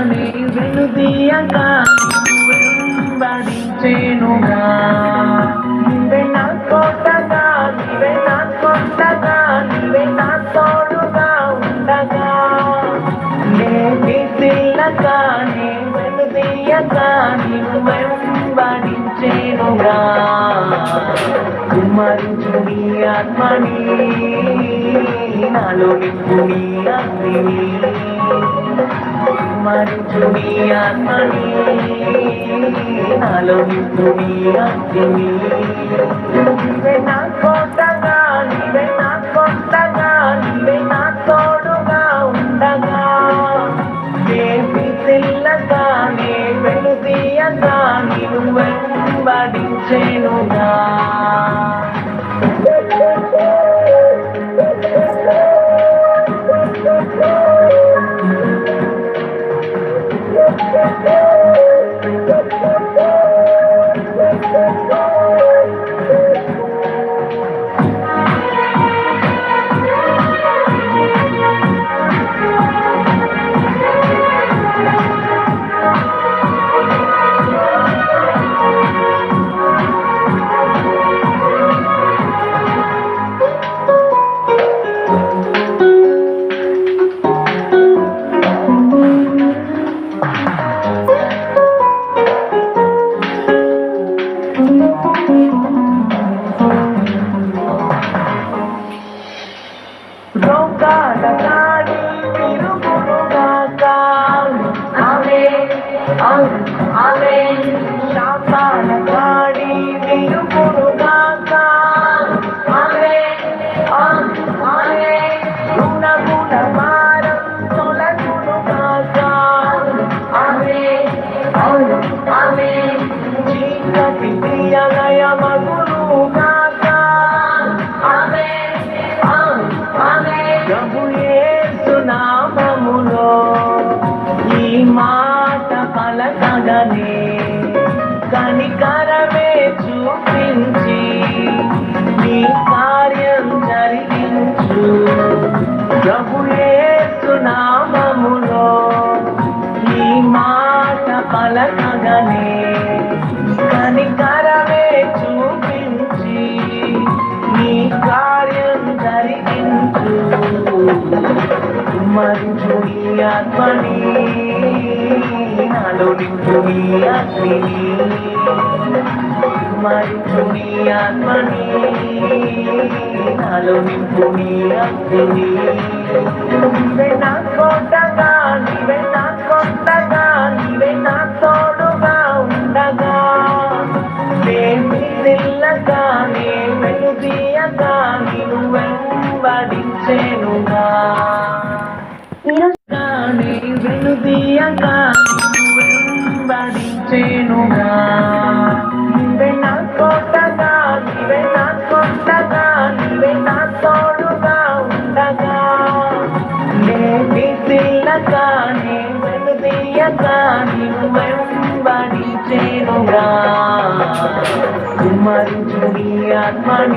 నీ వెనుదీయగా వెంబడించేనుగా నీవే నా కోటగా నీవే నా కొండగా నీవే నా తోడుగా ఉండగా నేటి పిల్లగా నీ వెనుదీయగా నీవు వెంబడించేనుగా కుమ్మరించు నీ ఆత్మని నాలో నింపు నీ అగ్నిని కుమ్మరించు నీ ఆత్మని నాలో నింపు నీ అగ్నిని నీవే నా కోటగా నీవే నా కొండగా నీవే నా తోడుగా ఉండగా దేవి తెల్లగా నే వెనుదీయగా నీవు వెంబడించేనుగా రోగాల గాడి తిరుగునుగాక ఆమేన్ ఆమేన్ శాపాల గాడి తిరుగునుగాక ఆమేన్ ఆమేన్ గుణ భారం తొలగునుగాక ఆమేన్ ఆమేన్ చీకటి తీయలయమగునుగాక ఆమేన్ ప్రభు యేసు నామములో ఈ మాట పలకగానే కనికరమే చూపించి నీ కార్యం జరిగించు ప్రభు యేసు నామములో ఈ మాట పలకగానే కనికరమే చూపించి నీ కార్యం జరిగించు కుమ్మరించు నీ ఆత్మని నాలో నింపు నీ అగ్నిని కుమ్మరించు నీ ఆత్మని నాలో నింపు నీ అగ్నిని నీవే నా కోటగా నీవే నా కొండగా నీవే నా తోడుగా ఉండగా దేవి తెల్లగా నే వెనుదీయగా నీవు వెంబడించేనుగా నీ వెనుదీయగా నీవు వెంబడించేనుగా నీవే నా కోటగా నీవే నా కొండగా నీవే నా తోడుగా ఉండగా నేటి తెల్లగా నీ వెనుదీయగా నీవు వెంబడించేనుగా కుమ్మరించు నీ ఆత్మని